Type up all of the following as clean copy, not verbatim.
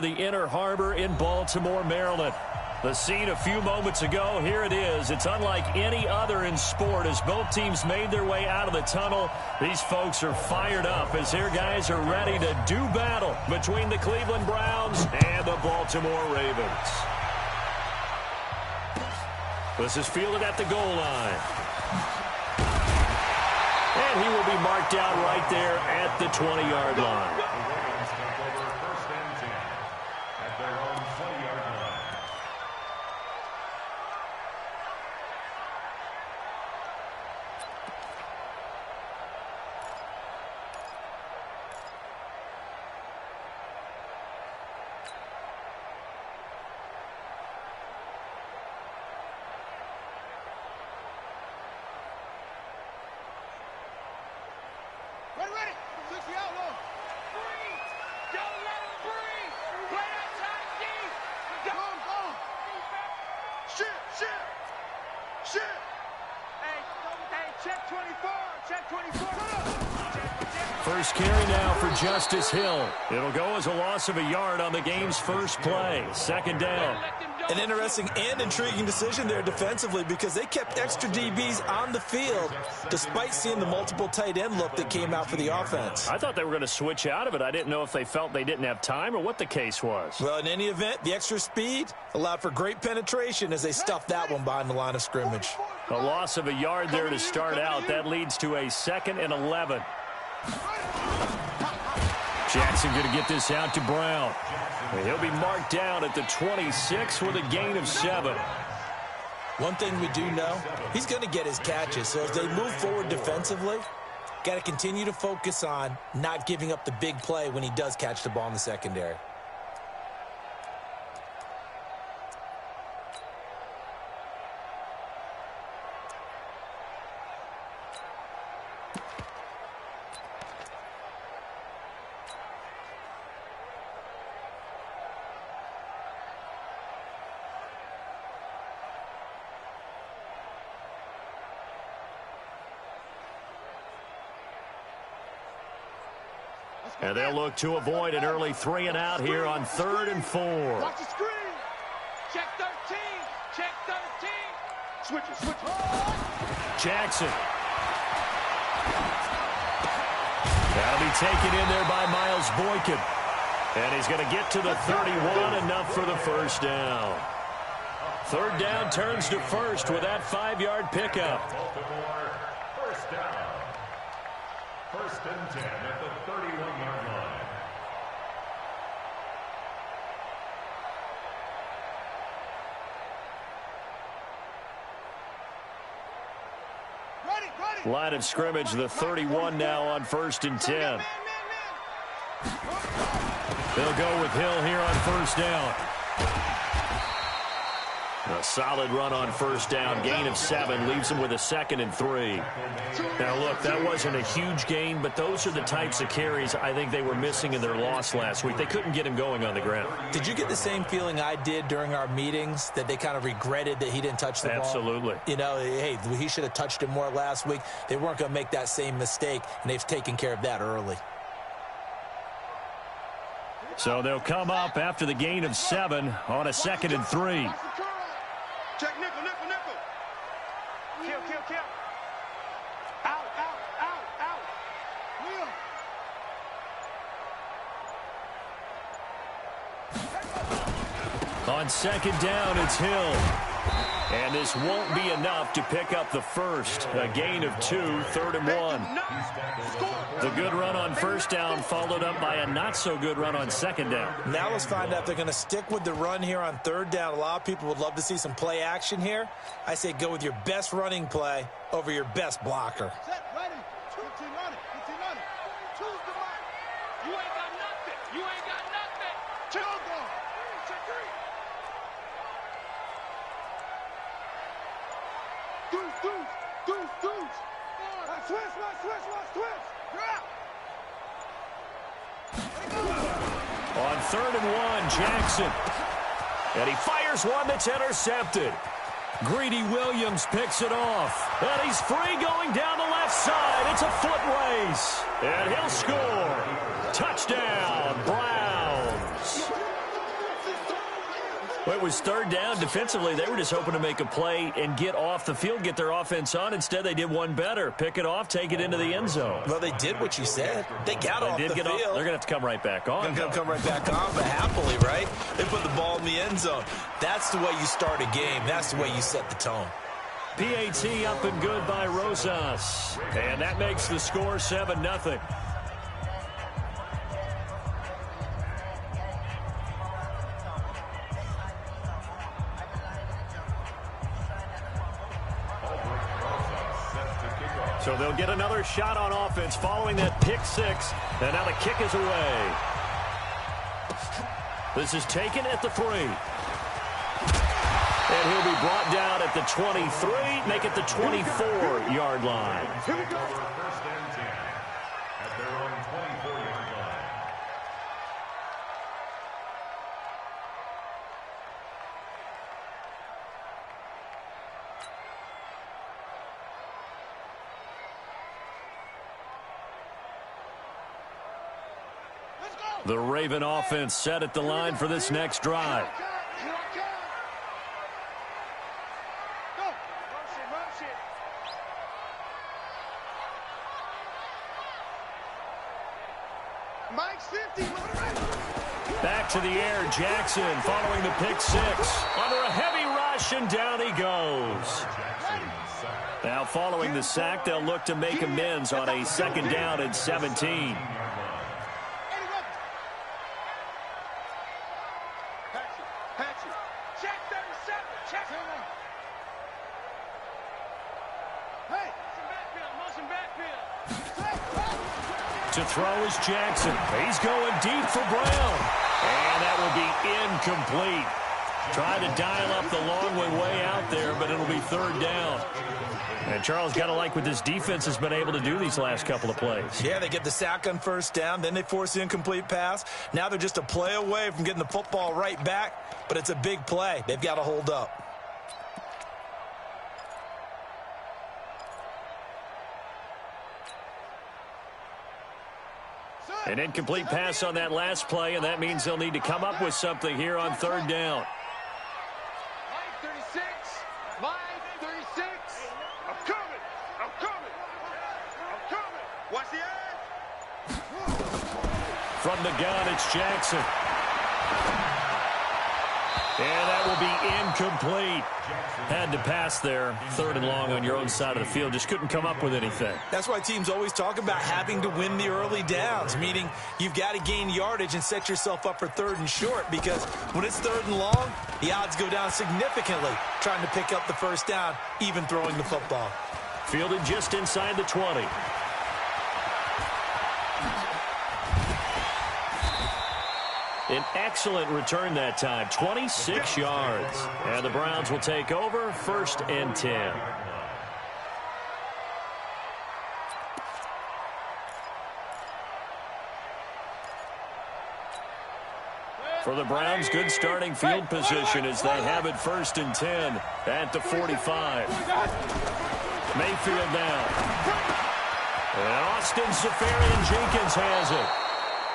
The Inner Harbor in Baltimore, Maryland. The scene a few moments ago, here it is. It's unlike any other in sport as both teams made their way out of the tunnel. These folks are fired up as their guys are ready to do battle between the Cleveland Browns and the Baltimore Ravens. This is fielded at the goal line. And he will be marked out right there at the 20-yard line. First carry now for Justice Hill. It'll go as a loss of a yard on the game's first play. Second down. An interesting and intriguing decision there defensively because they kept extra DBs on the field despite seeing the multiple tight end look that came out for the offense. I thought they were going to switch out of it. I didn't know if they felt they didn't have time or what the case was. Well, in any event, the extra speed allowed for great penetration as they stuffed that one behind the line of scrimmage. A loss of a yard there to start out. That leads to a 2nd and 11. Jackson going to get this out to Brown. And he'll be marked down at the 26 with a gain of 7. One thing we do know, he's going to get his catches. So as they move forward defensively, got to continue to focus on not giving up the big play when he does catch the ball in the secondary. And they'll look to avoid an early 3 and out here on 3rd and 4. Watch the screen. Check 13. Check 13. Switch it. Jackson. That'll be taken in there by Miles Boykin. And he's going to get to the 31, enough for the first down. 3rd down turns to 1st with that 5-yard pickup. First down. 1st and 10 at the 31-yard line. Line of scrimmage, the 31 now on 1st and 10. They'll go with Hill here on 1st down. A solid run on 1st down. Gain of 7 leaves him with a 2nd and 3. Now, look, that wasn't a huge gain, but those are the types of carries I think they were missing in their loss last week. They couldn't get him going on the ground. Did you get the same feeling I did during our meetings, that they kind of regretted that he didn't touch the ball? Absolutely. You know, hey, he should have touched it more last week. They weren't going to make that same mistake, and they've taken care of that early. So they'll come up after the gain of 7 on a 2nd and 3. Check nickel. Kill. Out. Wheel. On 2nd down, it's Hill. And this won't be enough to pick up the first. A gain of 2, 3rd and 1. The good run on 1st down followed up by a not-so-good run on 2nd down. Now let's find out if they're going to stick with the run here on 3rd down. A lot of people would love to see some play action here. I say go with your best running play over your best blocker. Set, ready. 15 on it. Choose the mark. You ain't got nothing. Check on ball. Check 3. Deuce. Switch. Yeah. On 3rd and 1, Jackson. And he fires one that's intercepted. Greedy Williams picks it off. And he's free going down the left side. It's a foot race. And he'll score. Touchdown, Browns. Well, it was third down. Defensively, they were just hoping to make a play and get off the field, get their offense on. Instead, they did one better. Pick it off, take it into the end zone. Well, they did what you said. They got off the field. They're going to have to come right back on. They're going to come right back on, but happily, right? They put the ball in the end zone. That's the way you start a game. That's the way you set the tone. PAT up and good by Rosas. And that makes the score 7-0. So they'll get another shot on offense following that pick six. And now the kick is away. This is taken at the 3. And he'll be brought down at the 23, make it the 24-yard line. Here we go. First and 10 at their own 24-yard line. The Raven offense set at the line for this next drive. Back to the air, Jackson following the pick six. Under a heavy rush, and down he goes. Now following the sack, they'll look to make amends on a second down and 17. To throw is Jackson. He's going deep for Brown. And that will be incomplete. Trying to dial up the long way out there, but it'll be third down. And Charles, got to like what this defense has been able to do these last couple of plays. Yeah, they get the sack on first down, then they force the incomplete pass. Now they're just a play away from getting the football right back, but it's a big play. They've got to hold up. An incomplete pass on that last play, and that means they'll need to come up with something here on third down. Line 36. I'm coming. Watch the edge. From the gun, it's Jackson. And that will be incomplete. Had to pass there. Third and long on your own side of the field. Just couldn't come up with anything. That's why teams always talk about having to win the early downs, meaning you've got to gain yardage and set yourself up for third and short, because when it's third and long, the odds go down significantly trying to pick up the first down, even throwing the football. Fielded just inside the 20. An excellent return that time, 26 yards. And the Browns will take over, 1st and 10. For the Browns, good starting field position as they have it 1st and 10 at the 45. Mayfield now. And Austin Safarian-Jenkins has it.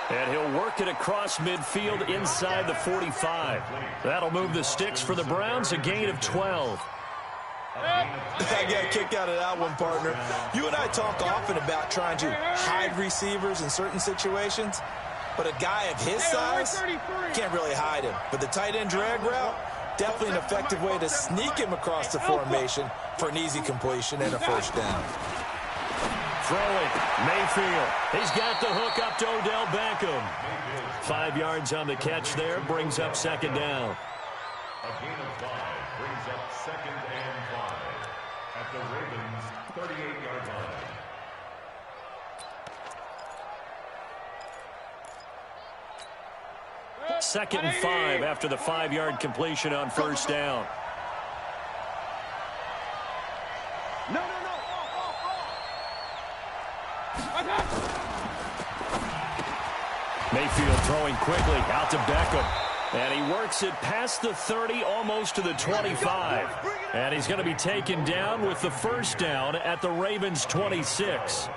And he'll work it across midfield inside the 45. That'll move the sticks for the Browns, a gain of 12. I got a kick out of that one, partner. You and I talk often about trying to hide receivers in certain situations, but a guy of his size can't really hide him. But the tight end drag route, definitely an effective way to sneak him across the formation for an easy completion and a first down. Throwing, Mayfield. He's got the hook up to Odell Beckham. 5 yards on the catch there, brings up second down. A gain of 5 brings up 2nd and 5 at the Ravens' 38-yard line. 2nd and 5 after the 5-yard completion on first down. No. Mayfield throwing quickly out to Beckham. And he works it past the 30, almost to the 25. And he's going to be taken down with the first down at the Ravens' 26.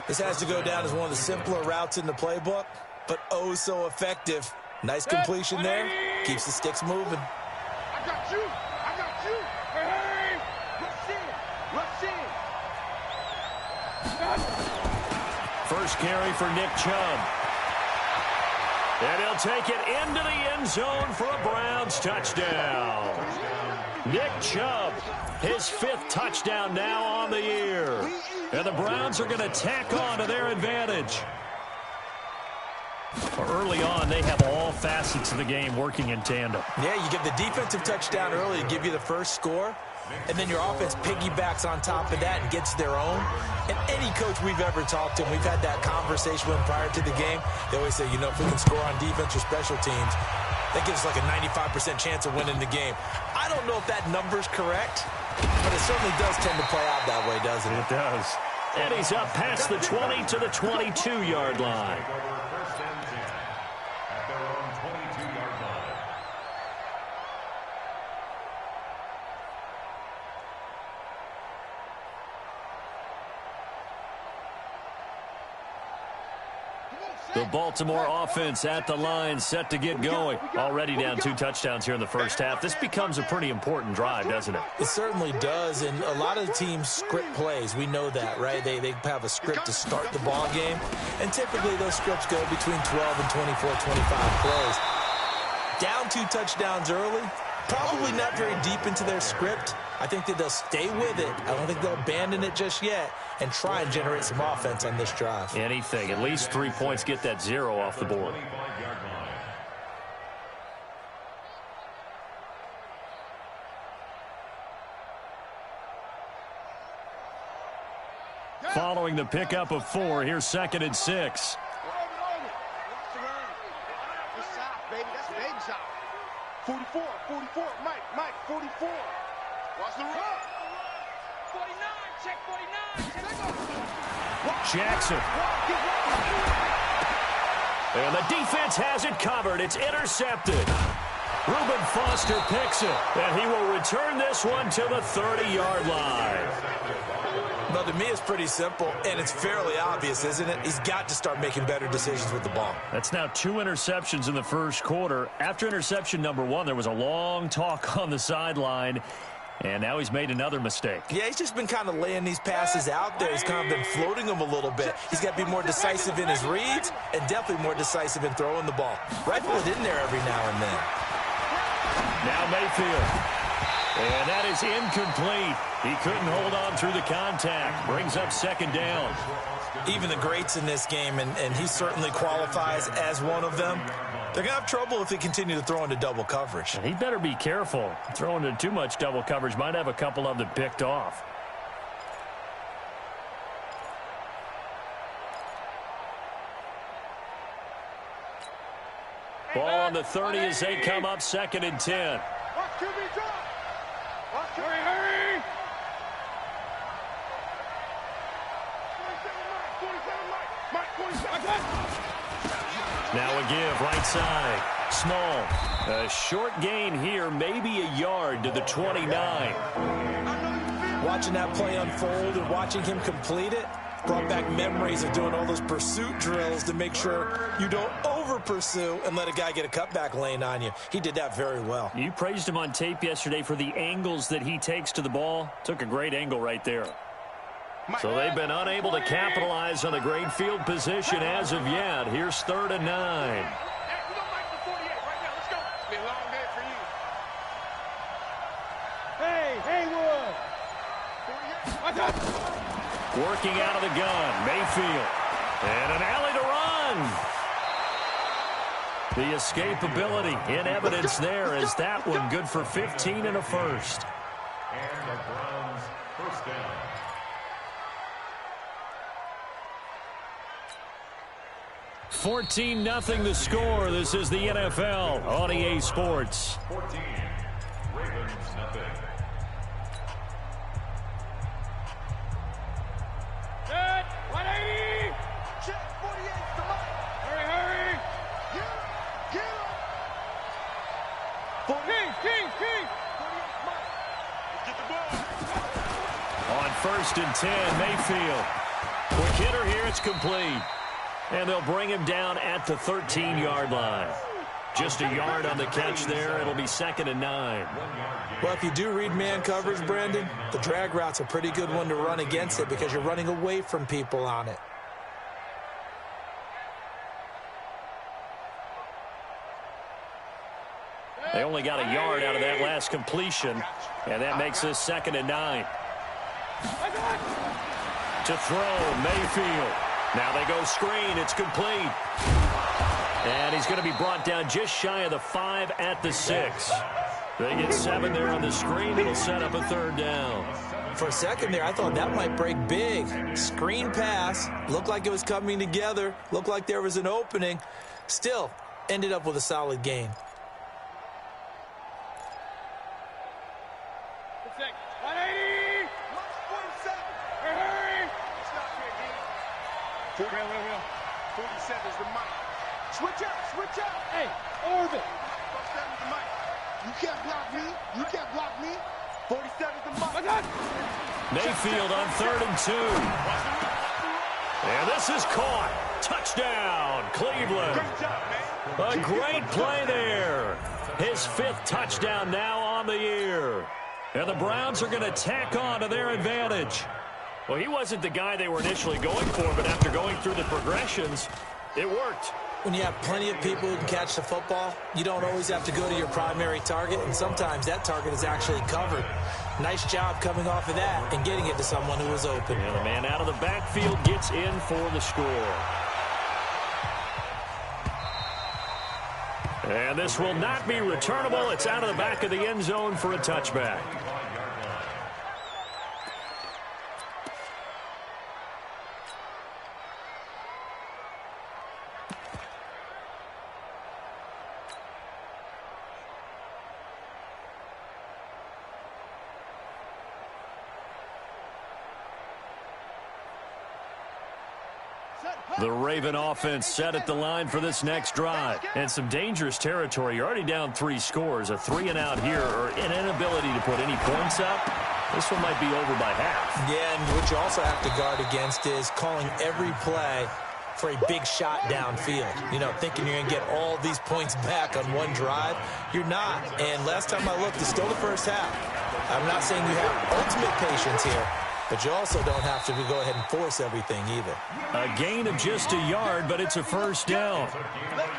This has to go down as one of the simpler routes in the playbook, but oh so effective. Nice completion there, Keeps the sticks moving. I got you. I got you. Hey, rush in. First carry for Nick Chubb. And he'll take it into the end zone for a Browns touchdown. Nick Chubb, his 5th touchdown now on the year. And the Browns are going to tack on to their advantage. Early on, they have all facets of the game working in tandem. Yeah, you get the defensive touchdown early to give you the first score, and then your offense piggybacks on top of that and gets their own. And any coach we've ever talked to, and we've had that conversation with them prior to the game, they always say, you know, if we can score on defense or special teams, that gives us like a 95% chance of winning the game. I don't know if that number's correct, but it certainly does tend to play out that way, doesn't it? It does. And he's up past the 20 to the 22-yard line. First and 10 at their own 22-yard line. The Baltimore offense at the line, set to get going. Already down 2 touchdowns here in the first half. This becomes a pretty important drive, doesn't it? It certainly does, and a lot of teams script plays. We know that, right? They have a script to start the ball game, and typically those scripts go between 12 and 24, 25 plays. Down 2 touchdowns early, probably not very deep into their script. I think that they'll stay with it. I don't think they'll abandon it just yet and try and generate some offense on this drive. Anything. At least 3 points, get that 0 off the board. 25-yard line. Following the pickup of 4, here's 2nd and 6. This side, baby. That's baby side. 44, Mike, 44. Watch the run. 49, check 49. Jackson. And the defense has it covered. It's intercepted. Reuben Foster picks it, and he will return this one to the 30-yard line. Well, to me, it's pretty simple, and it's fairly obvious, isn't it? He's got to start making better decisions with the ball. That's now 2 interceptions in the first quarter. After interception number 1, there was a long talk on the sideline, and now he's made another mistake. Yeah, he's just been kind of laying these passes out there. He's kind of been floating them a little bit. He's got to be more decisive in his reads and definitely more decisive in throwing the ball. Rifle it in there every now and then. Now Mayfield. And that is incomplete. He couldn't hold on through the contact. Brings up 2nd down. Even the greats in this game, and he certainly qualifies as one of them, they're going to have trouble if they continue to throw into double coverage. And he better be careful. Throwing into too much double coverage might have a couple of them picked off. Ball on the 30 as they come up 2nd and 10. Watch QB drop. Watch QB. Hurry. 47 Mike. 47. Now a give, right side. Small. A short gain here, maybe a yard to the 29. Watching that play unfold and watching him complete it brought back memories of doing all those pursuit drills to make sure you don't over-pursue and let a guy get a cutback lane on you. He did that very well. You praised him on tape yesterday for the angles that he takes to the ball. Took a great angle right there. So they've been unable to capitalize on the great field position as of yet. Here's 3rd and 9. Hey, Haywood. Working out of the gun, Mayfield. And an alley to run. The escapability in evidence there as that one good for 15 and a first. And the Browns first down. $14-0 the score. This is the NFL on EA Sports. 14. Ravens nothing. Set. 180. Check 48 to Mike. Hurry. Get him. 48 Mike. Let's get the ball. On 1st and 10, Mayfield. Quick hitter here, it's complete. And they'll bring him down at the 13-yard line. Just a yard on the catch there. It'll be 2nd and 9. Well, if you do read man coverage, Brandon, the drag route's a pretty good one to run against it because you're running away from people on it. They only got a yard out of that last completion, and that makes this 2nd and 9. To throw, Mayfield. Now they go screen. It's complete. And he's going to be brought down just shy of the 5 at the 6. They get 7 there on the screen. It'll set up a 3rd down. For a second there, I thought that might break big. Screen pass. Looked like it was coming together. Looked like there was an opening. Still, ended up with a solid gain. Switch out. Hey, Orvin. 47's the mic. You can't block me. You can't block me. 47's the mic. Mayfield on 3rd and 2. And this is caught. Touchdown, Cleveland. Great job, man. A great play there. His 5th touchdown now on the year. And the Browns are going to tack on to their advantage. Well, he wasn't the guy they were initially going for, but after going through the progressions, it worked. When you have plenty of people who can catch the football, you don't always have to go to your primary target, and sometimes that target is actually covered. Nice job coming off of that and getting it to someone who was open. And the man out of the backfield gets in for the score. And this will not be returnable. It's out of the back of the end zone for a touchback. The Raven offense set at the line for this next drive. And some dangerous territory. You're already down 3 scores. A 3-and-out here or an inability to put any points up. This one might be over by half. Yeah, and what you also have to guard against is calling every play for a big shot downfield. You know, thinking you're going to get all these points back on one drive. You're not. And last time I looked, it's still the first half. I'm not saying you have ultimate patience here, but you also don't have to go ahead and force everything either. A gain of just a yard, but it's a 1st down.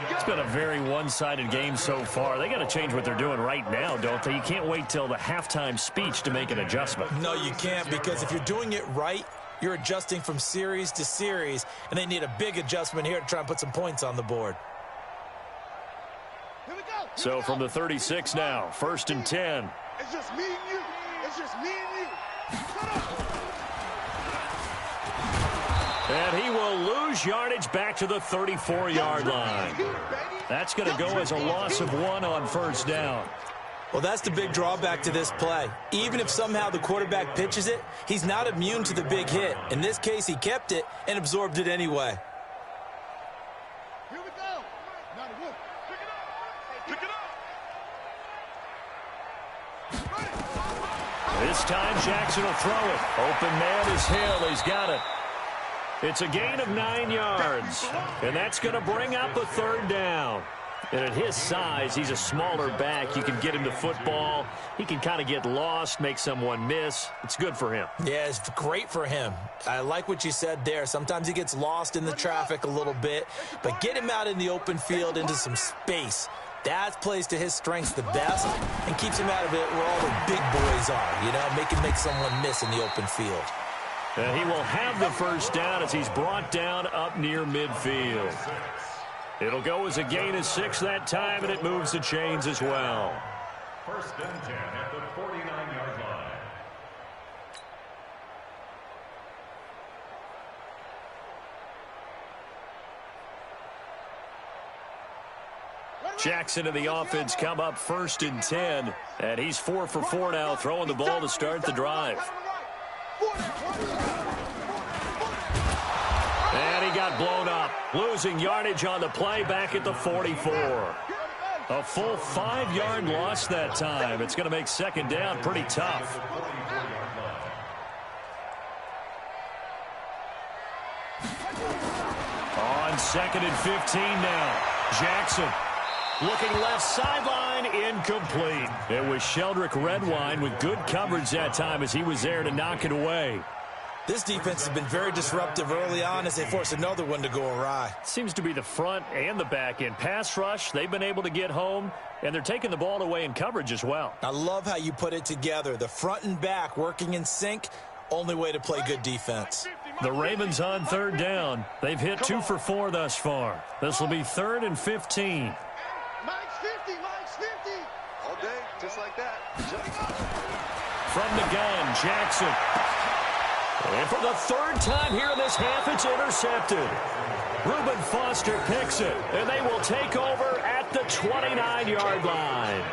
It's been a very one-sided game so far. They got to change what they're doing right now, don't they? You can't wait till the halftime speech to make an adjustment. No, you can't, because if you're doing it right, you're adjusting from series to series, and they need a big adjustment here to try and put some points on the board. So from the 36 now, 1st and 10. It's just me and you. It's just me and you. And he will lose yardage back to the 34-yard line. That's going to go as a loss of 1 on 1st down. Well, that's the big drawback to this play. Even if somehow the quarterback pitches it, he's not immune to the big hit. In this case, he kept it and absorbed it anyway. Here we go. Now the wood. Pick it up. Pick it up. This time, Jackson will throw it. Open man is Hill. He's got it. It's a gain of 9 yards. And that's going to bring up a 3rd down. And at his size, he's a smaller back. You can get him to football. He can kind of get lost, make someone miss. It's good for him. Yeah, it's great for him. I like what you said there. Sometimes he gets lost in the traffic a little bit. But get him out in the open field into some space. That plays to his strengths the best and keeps him out of it where all the big boys are, you know, make someone miss in the open field. And he will have the 1st down as he's brought down up near midfield. It'll go as a gain of 6 that time, and it moves the chains as well. 1st and 10 at the 49-yard line. Jackson and the offense come up 1st and 10, and he's 4 for 4 now, throwing the ball to start the drive. And he got blown up, losing yardage on the play back at the 44. A full 5-yard loss that time. It's going to make 2nd down pretty tough. On 2nd and 15 now, Jackson. Looking left sideline, incomplete. It was Sheldrick Redwine with good coverage that time as he was there to knock it away. This defense has been very disruptive early on as they force another one to go awry. Seems to be the front and the back end. Pass rush, they've been able to get home, and they're taking the ball away in coverage as well. I love how you put it together. The front and back working in sync, only way to play good defense. The Ravens on third down. They've hit 2 for 4 thus far. This will be 3rd and 15. Mike's 50, Mike's 50. All day, just like that. From the gun, Jackson. And for the 3rd time here in this half, it's intercepted. Reuben Foster picks it, and they will take over at the 29-yard line.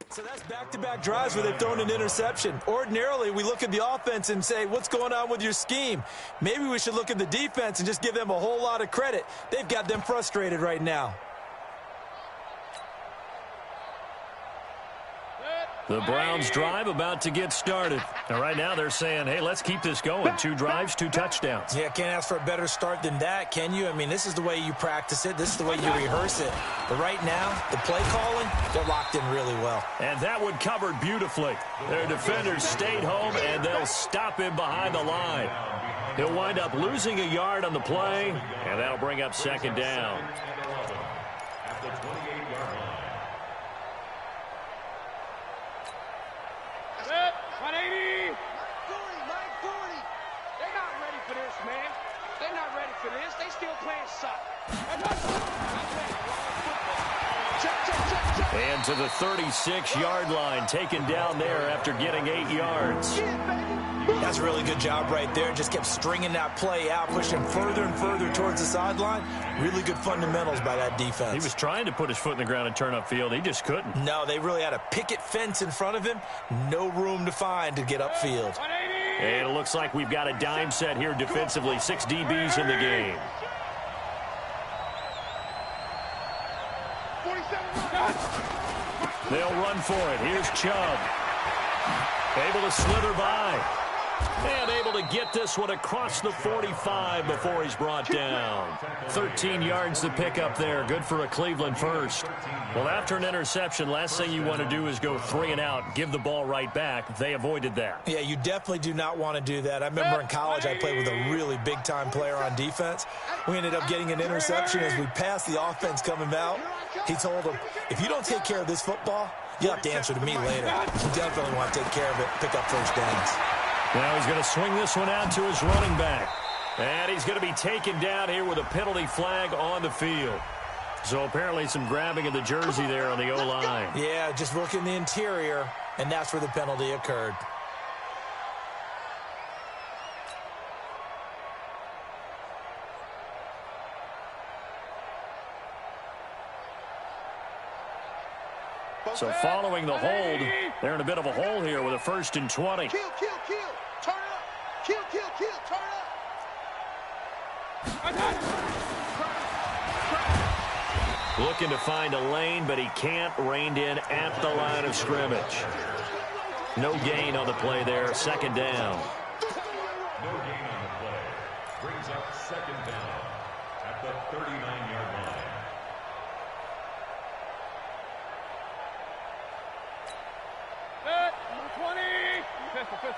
So that's back-to-back drives where they've thrown an interception. Ordinarily, we look at the offense and say, what's going on with your scheme? Maybe we should look at the defense and just give them a whole lot of credit. They've got them frustrated right now. The Browns drive about to get started. And right now they're saying, hey, let's keep this going. 2 drives, 2 touchdowns. Yeah, can't ask for a better start than that, can you? I mean, this is the way you practice it. This is the way you rehearse it. But right now, the play calling, they're locked in really well. And that one covered beautifully. Their defenders stayed home, and they'll stop him behind the line. He'll wind up losing a yard on the play, and that'll bring up 2nd down. At the 28-yard line. 180. Mike 40. They're not ready for this, man. They're not ready for this. They still playing soccer. And to the 36-yard line, taken down there after getting 8 yards. That's a really good job right there. Just kept stringing that play out, pushing further and further towards the sideline. Really good fundamentals by that defense. He was trying to put his foot in the ground and turn upfield. He just couldn't. No, they really had a picket fence in front of him. No room to find to get upfield. And it looks like we've got a dime set here defensively. 6 DBs in the game. They'll run for it. Here's Chubb. Able to slither by. And able to get this one across the 45 before he's brought down. 13 yards to pick up there. Good for a Cleveland first. Well, after an interception, last thing you want to do is go 3 and out, give the ball right back. They avoided that. Yeah, you definitely do not want to do that. I remember in college I played with a really big-time player on defense. We ended up getting an interception as we passed the offense coming out. He told him, if you don't take care of this football, you'll have to answer to me later. You definitely want to take care of it, pick up first downs. Now he's going to swing this one out to his running back. And he's going to be taken down here with a penalty flag on the field. So apparently some grabbing of the jersey there on the O-line. Yeah, just look in the interior, and that's where the penalty occurred. So following the hold, they're in a bit of a hole here with a 1st and 20. Kill. Turn up. Kill. Turn up. Looking to find a lane, but he can't. Reined in at the line of scrimmage. No gain on the play there. 2nd down. No gain on the play. Brings up 2nd down at the 39-yard line.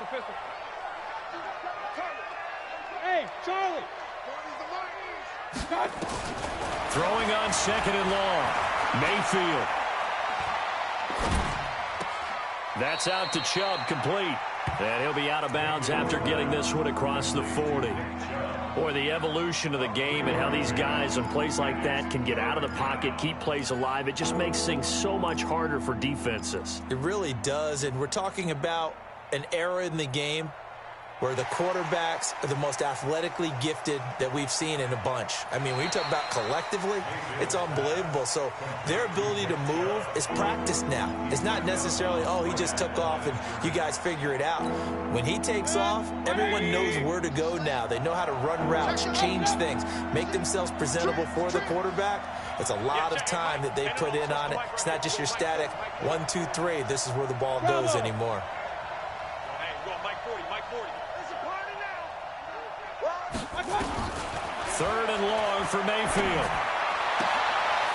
Pistol. Hey, Charlie. Throwing on 2nd and long. Mayfield. That's out to Chubb, complete. And he'll be out of bounds after getting this one across the 40. Boy, the evolution of the game and how these guys on plays like that can get out of the pocket, keep plays alive, it just makes things so much harder for defenses. It really does, and we're talking about an era in the game where the quarterbacks are the most athletically gifted that we've seen in a bunch. I mean, when you talk about collectively, it's unbelievable. So their ability to move is practiced now. It's not necessarily, oh, he just took off and you guys figure it out. When he takes off, everyone knows where to go now. They know how to run routes, change things, make themselves presentable for the quarterback. It's a lot of time that they put in on it. It's not just your static 1, 2, 3. This is where the ball goes anymore. Third and long for Mayfield.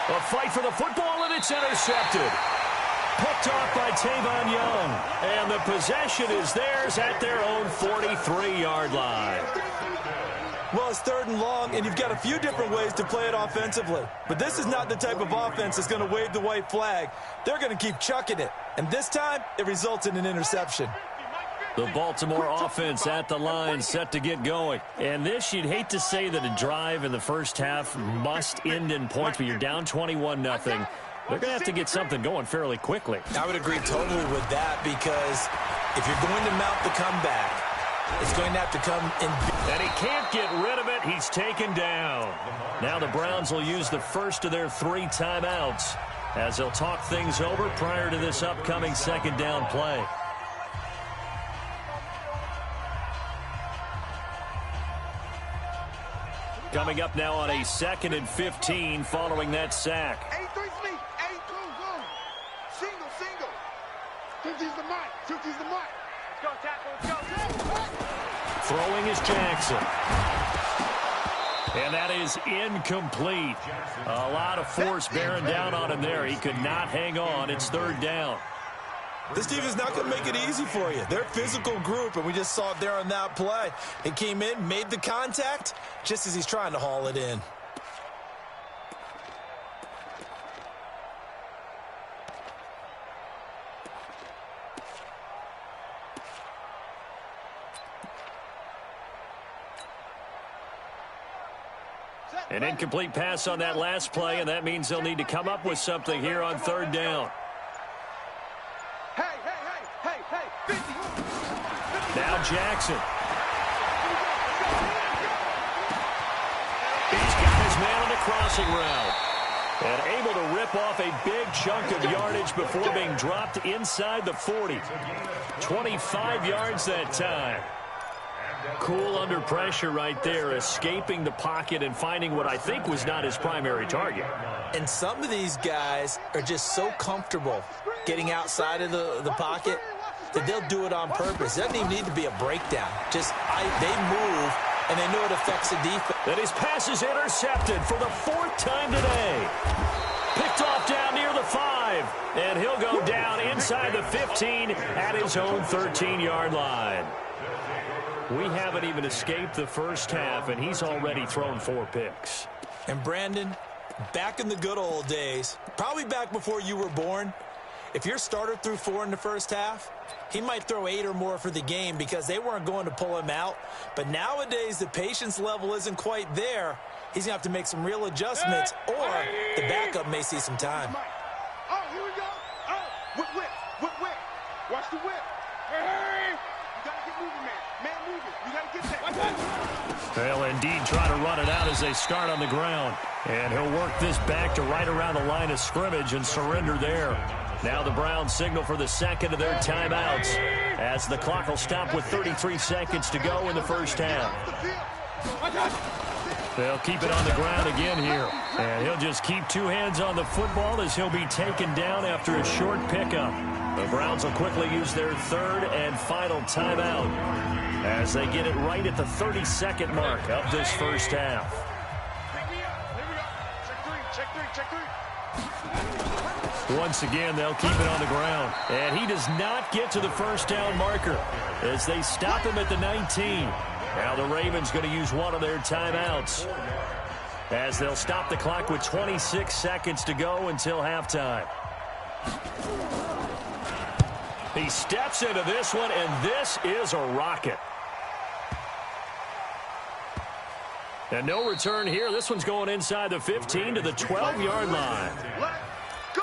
A fight for the football, and it's intercepted. Picked off by Tavon Young. And the possession is theirs at their own 43-yard line. Well, it's third and long, and you've got a few different ways to play it offensively. But this is not the type of offense that's going to wave the white flag. They're going to keep chucking it. And this time, it results in an interception. The Baltimore offense at the line, set to get going. And this, you'd hate to say that a drive in the first half must end in points, but you're down 21-0. They're going to have to get something going fairly quickly. I would agree totally with that, because if you're going to mount the comeback, it's going to have to come in. And he can't get rid of it. He's taken down. Now the Browns will use the first of their 3 timeouts as they'll talk things over prior to this upcoming second down play. Coming up now on a 2nd and 15 following that sack. 8-3 sneak. 8-2 zoom. Single. 50's the mic. 50's the mic. Let's go, tackle. Let's go. Throwing is Jackson. And that is incomplete. A lot of force bearing down on him there. He could not hang on. It's third down. This team is not going to make it easy for you. They're a physical group, and we just saw it there on that play. He came in, made the contact, just as he's trying to haul it in. An incomplete pass on that last play, and that means they'll need to come up with something here on third down. Hey, 50. Now Jackson. He's got his man on the crossing route. And able to rip off a big chunk of yardage before being dropped inside the 40. 25 yards that time. Cool under pressure right there, escaping the pocket and finding what I think was not his primary target. And some of these guys are just so comfortable getting outside of the pocket that they'll do it on purpose. It doesn't even need to be a breakdown. Just they move, and they know it affects the defense. And his pass is intercepted for the 4th time today. Picked off down near the 5, and he'll go down inside the 15 at his own 13-yard line. We haven't even escaped the first half, and he's already thrown 4 picks. And Brandon, back in the good old days, probably back before you were born, if your starter threw 4 in the first half, he might throw 8 or more for the game because they weren't going to pull him out. But nowadays, the patience level isn't quite there. He's going to have to make some real adjustments, or the backup may see some time. Oh, here we go. Oh, whip. Watch the whip. Hey. You got to get moving, man. Man moving. You got to get that. They'll indeed try to run it out as they start on the ground. And he'll work this back to right around the line of scrimmage and surrender there. Now the Browns signal for the second of their timeouts as the clock will stop with 33 seconds to go in the first half. They'll keep it on the ground again here. And he'll just keep 2 hands on the football as he'll be taken down after a short pickup. The Browns will quickly use their 3rd and final timeout as they get it right at the 32nd mark of this first half. Check three. Once again, they'll keep it on the ground. And he does not get to the first down marker as they stop him at the 19. Now the Ravens going to use one of their timeouts as they'll stop the clock with 26 seconds to go until halftime. He steps into this one, and this is a rocket. And no return here. This one's going inside the 15 to the 12-yard line. Let's go.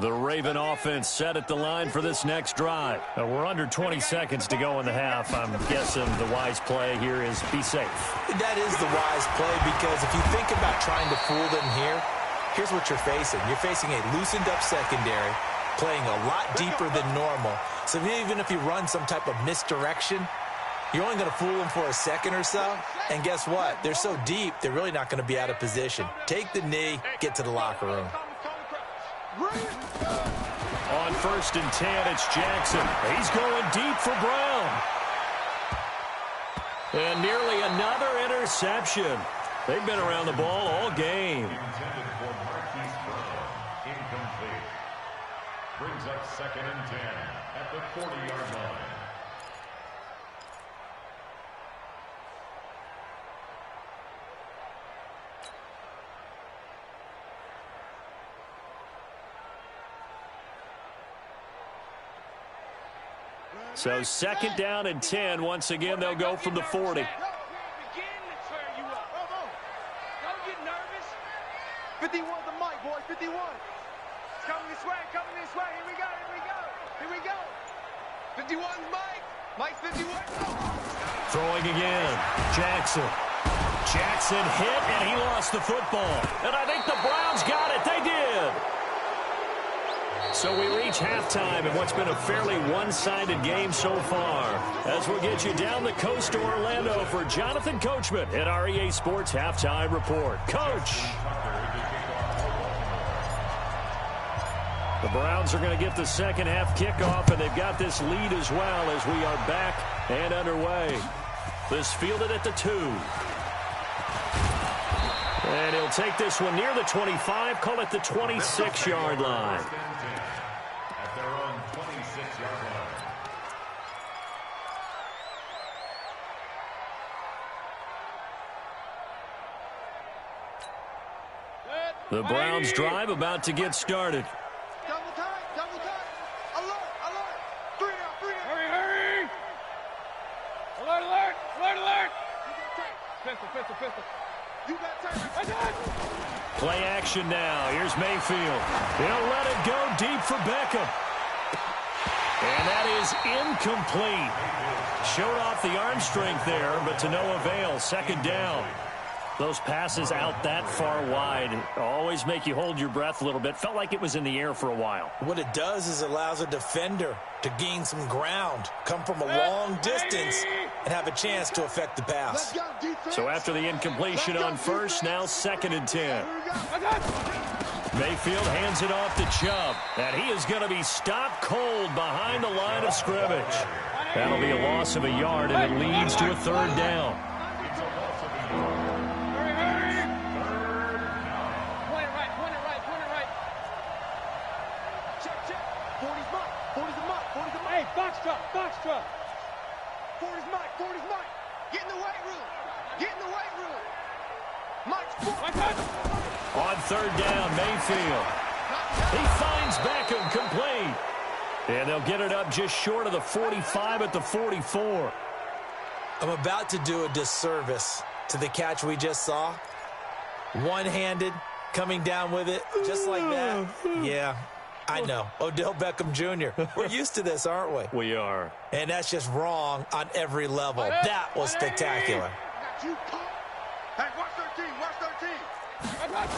The Raven offense set at the line for this next drive. We're under 20 seconds to go in the half. I'm guessing the wise play here is be safe. That is the wise play, because if you think about trying to fool them here, here's what you're facing. You're facing a loosened-up secondary, playing a lot deeper than normal. So even if you run some type of misdirection, you're only going to fool them for a second or so. And guess what? They're so deep, they're really not going to be out of position. Take the knee, get to the locker room. On 1st and 10, it's Jackson. He's going deep for Brown. And nearly another interception. They've been around the ball all game. Intended for Marquise Brown. Incomplete. Brings up 2nd and 10 at the 40-yard line. So 2nd down and 10. Once again, they'll go from the 40. Don't get nervous. 51 the mic, boy. 51. It's coming this way, coming this way. Here we go, here we go. Here we go. 51's Mike. Mike's 51. Throwing again. Jackson. Jackson hit, and he lost the football. And I think the Browns got it. They did. So we reach halftime in what's been a fairly one-sided game so far. As we'll get you down the coast to Orlando for Jonathan Coachman at our EA Sports Halftime Report. Coach! The Browns are going to get the second half kickoff, and they've got this lead as well as we are back and underway. This fielded at the 2. And he'll take this one near the 25, call it the 26-yard line. At their own 26-yard line. The Browns drive about to get started. Double time, double time. Alert, alert. 3 down, 3 down. Hurry, hurry. Alert, alert, alert, alert. Pistol, pistol, pistol. You got time. I got. Play action now. Here's Mayfield. He'll let it go deep for Beckham. And that is incomplete. Showed off the arm strength there, but to no avail. 2nd down. Those passes out that far wide always make you hold your breath a little bit. Felt like it was in the air for a while. What it does is allows a defender to gain some ground, come from a long distance, and have a chance to affect the Let's pass. go, defense. So after the incompletion on first, now 2nd and 10. Here we go. I got. Mayfield hands it off to Chubb. And he is going to be stopped cold behind the line of scrimmage. That'll be a loss of a yard, and it leads to a 3rd down. Hurry, hurry. Point it right, point it right, point it right. Check, check. 40's Mike. 40's the Mike. 40's the Mike. Hey, box truck, box truck. 40's Mike. 40's Mike. Get in the weight room. Get in the weight room. Mike's 40. I got. On 3rd down, Mayfield. He finds Beckham complete. And they'll get it up just short of the 45 at the 44. I'm about to do a disservice to the catch we just saw. One-handed, coming down with it, just like that. Yeah, I know. Odell Beckham Jr. We're used to this, aren't we? We are. And that's just wrong on every level. That was spectacular. Got you caught. Hey, watch 13. Watch 13. I got.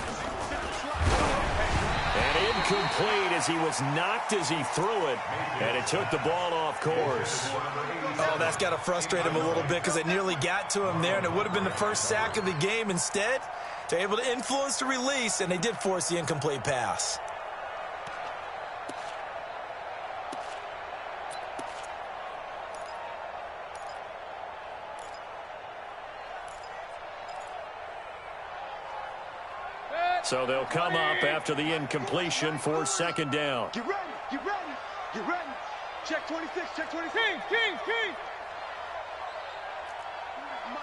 And incomplete as he was knocked as he threw it. And it took the ball off course. Oh, that's got to frustrate him a little bit because they nearly got to him there, and it would have been the first sack of the game. Instead, they're able to influence the release, and they did force the incomplete pass. So they'll come up after the incompletion for 2nd down. Get ready. Get ready. Get ready. Check 26. Check 26. King. Mike.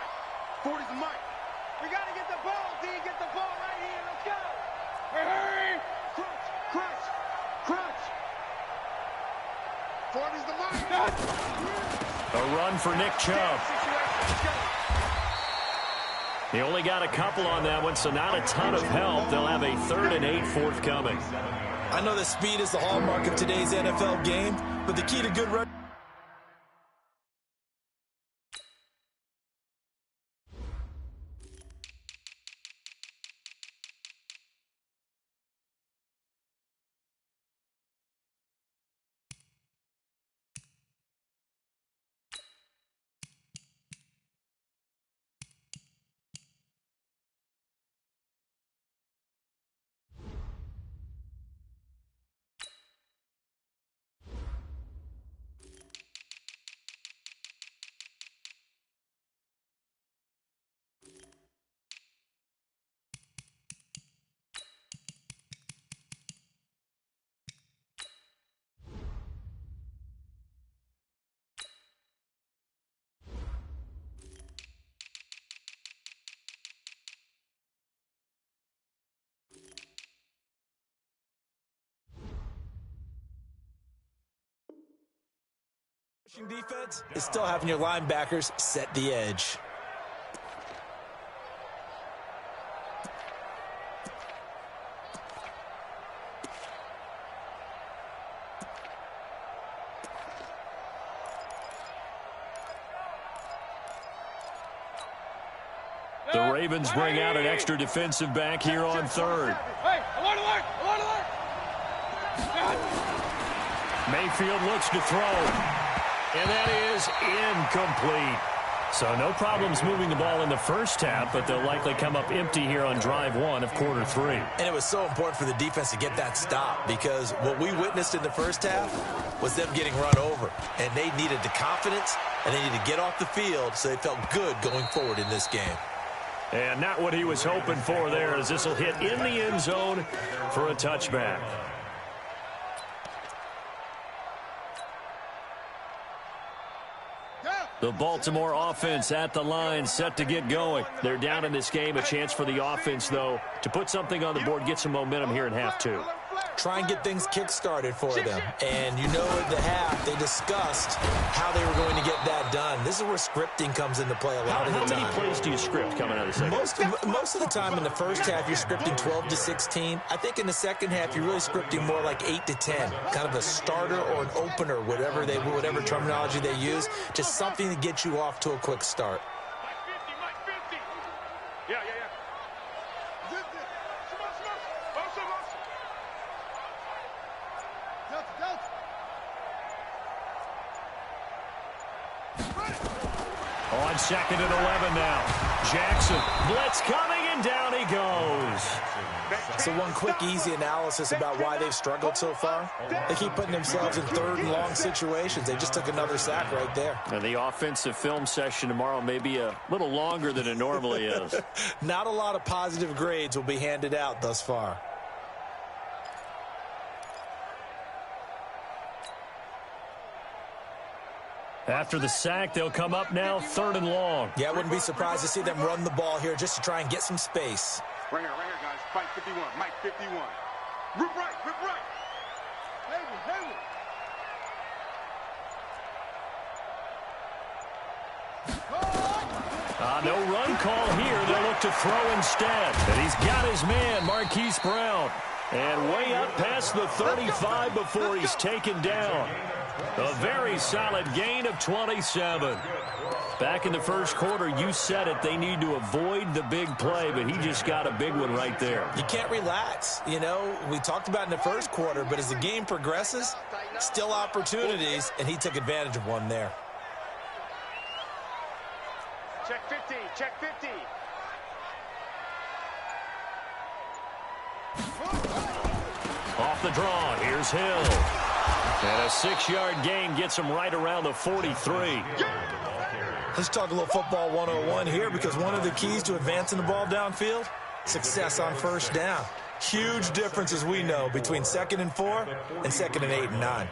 40's the Mike. We got to get the ball, D. Get the ball right here. Let's go. Hurry. Crunch. 40's the Mike. A run for Nick Chubb. He only got a couple on that one, so not a ton of help. They'll have a 3rd and 8 forthcoming. I know that speed is the hallmark of today's NFL game, but the key to good run. Defense is still having your linebackers set the edge. The Ravens bring out an extra defensive back here on third. Hey, alert, alert, alert, alert. Mayfield looks to throw. And that is incomplete. So no problems moving the ball in the first half, but they'll likely come up empty here on drive one of quarter three. And it was so important for the defense to get that stop, because what we witnessed in the first half was them getting run over. And they needed the confidence, and they needed to get off the field so they felt good going forward in this game. And not what he was hoping for there, as this will hit in the end zone for a touchback. The Baltimore offense at the line, set to get going. They're down in this game. A chance for the offense, though, to put something on the board, get some momentum here in half two. Try and get things kick-started for them. And you know at the half, they discussed how they were going to get that done. This is where scripting comes into play a lot of the time. How many plays do you script coming out of the second? Most of the time in the first half, you're scripting 12 to 16. I think in the second half, you're really scripting more like 8 to 10. Kind of a starter or an opener, whatever terminology they use. Just something to get you off to a quick start. Mike 50. Yeah. On second and 11 now. Jackson, blitz coming, and down he goes. So one quick, easy analysis about why they've struggled so far. They keep putting themselves in third and long situations. They just took another sack right there. And the offensive film session tomorrow may be a little longer than it normally is. Not a lot of positive grades will be handed out thus far. After the sack, they'll come up now third and long. Yeah, I wouldn't be surprised to see them run the ball here just to try and get some space. Right here, guys. Fight 51. Mike 51. Rip right. Hayward. No run call here. They'll look to throw instead. And he's got his man, Marquise Brown. And way up past the 35 before he's taken down. A very solid gain of 27. Back in the first quarter, you said it, they need to avoid the big play, but he just got a big one right there. You can't relax. You know, we talked about in the first quarter, but as the game progresses, still opportunities, and he took advantage of one there. Check 50. Off the draw, here's Hill. And a 6-yard gain gets him right around the 43. Let's talk a little football 101 here, because one of the keys to advancing the ball downfield, success on first down. Huge difference, as we know, between 2nd and 4 and 2nd and 8 and 9.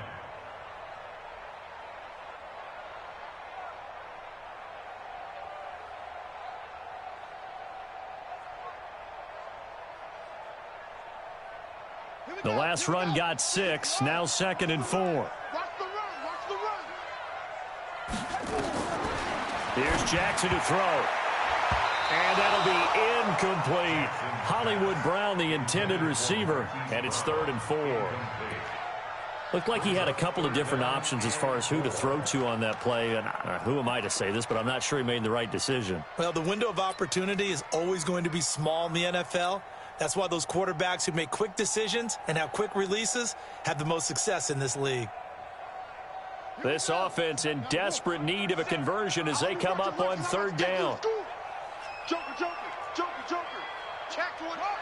The last run got 6, now 2nd and 4. Watch the run. Here's Jackson to throw. And that'll be incomplete. Hollywood Brown, the intended receiver, and it's 3rd and 4. Looked like he had a couple of different options as far as who to throw to on that play. And who am I to say this, but I'm not sure he made the right decision. Well, the window of opportunity is always going to be small in the NFL. That's why those quarterbacks who make quick decisions and have quick releases have the most success in this league. This offense in desperate need of a conversion as they come up on 3rd down. Joker, Joker, Joker, Joker. Check one up.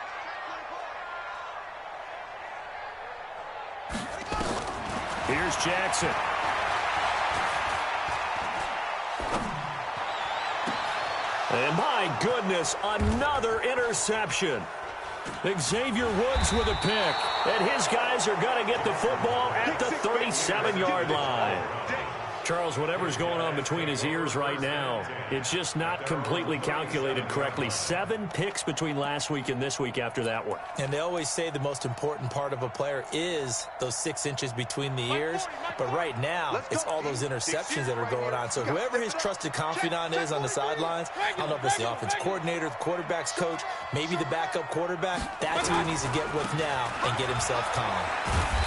Here's Jackson. And my goodness, another interception. Xavier Woods with a pick. And his guys are going to get the football at the 37-yard line. Charles, whatever's going on between his ears right now, it's just not completely calculated correctly. 7 picks between last week and this week after that one. And they always say the most important part of a player is those 6 inches between the ears. But right now, it's all those interceptions that are going on. So whoever his trusted confidant is on the sidelines, I don't know if it's the offense coordinator, the quarterback's coach, maybe the backup quarterback, that's who he needs to get with now and get himself calm.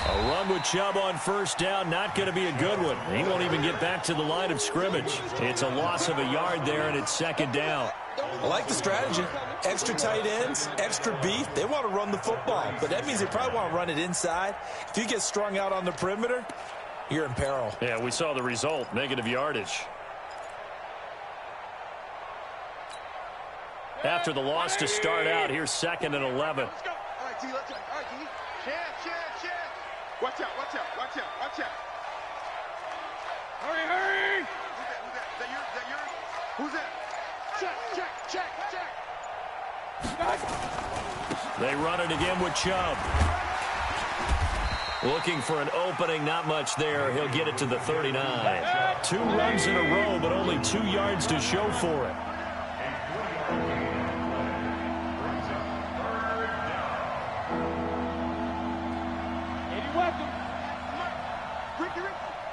A run with Chubb on 1st down, not going to be a good one. He won't even get back to the line of scrimmage. It's a loss of a yard there, and it's 2nd down. I like the strategy. Extra tight ends, extra beef. They want to run the football, but that means they probably want to run it inside. If you get strung out on the perimeter, you're in peril. Yeah, we saw the result, negative yardage. After the loss to start out, here's 2nd and 11. Let's go. All right, D, let's go. All right, D. Chance. Watch out, watch out, watch out, watch out. Hurry! Who's that? Is that yours? Who's that? Check. They run it again with Chubb. Looking for an opening, not much there. He'll get it to the 39. 2 runs in a row, but only 2 yards to show for it.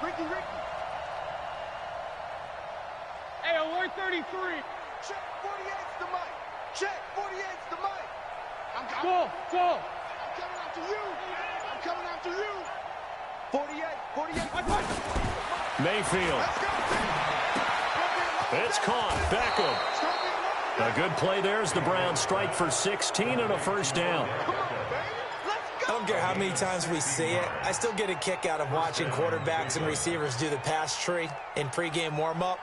Ricky. Hey, alert 33. Check 48's the mic. Check 48's the mic. I'm Go. coming after you. I'm coming after you. 48. Mayfield. Let's go. It's caught. Beckham. A good play there as the Browns strike for 16 and a 1st down. I don't care how many times we see it. I still get a kick out of watching quarterbacks and receivers do the pass tree in pregame warm-up.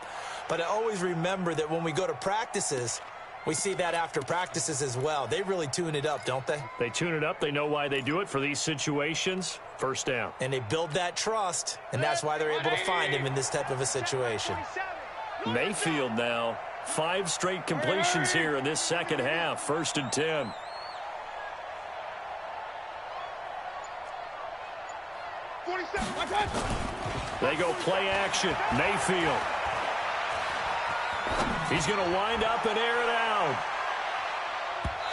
But I always remember that when we go to practices, we see that after practices as well. They really tune it up, don't they? They tune it up. They know why they do it for these situations. 1st down. And they build that trust, and that's why they're able to find him in this type of a situation. Mayfield now. 5 straight completions here in this 2nd half. 1st and 10. They go play action. Mayfield. He's going to wind up and air it out.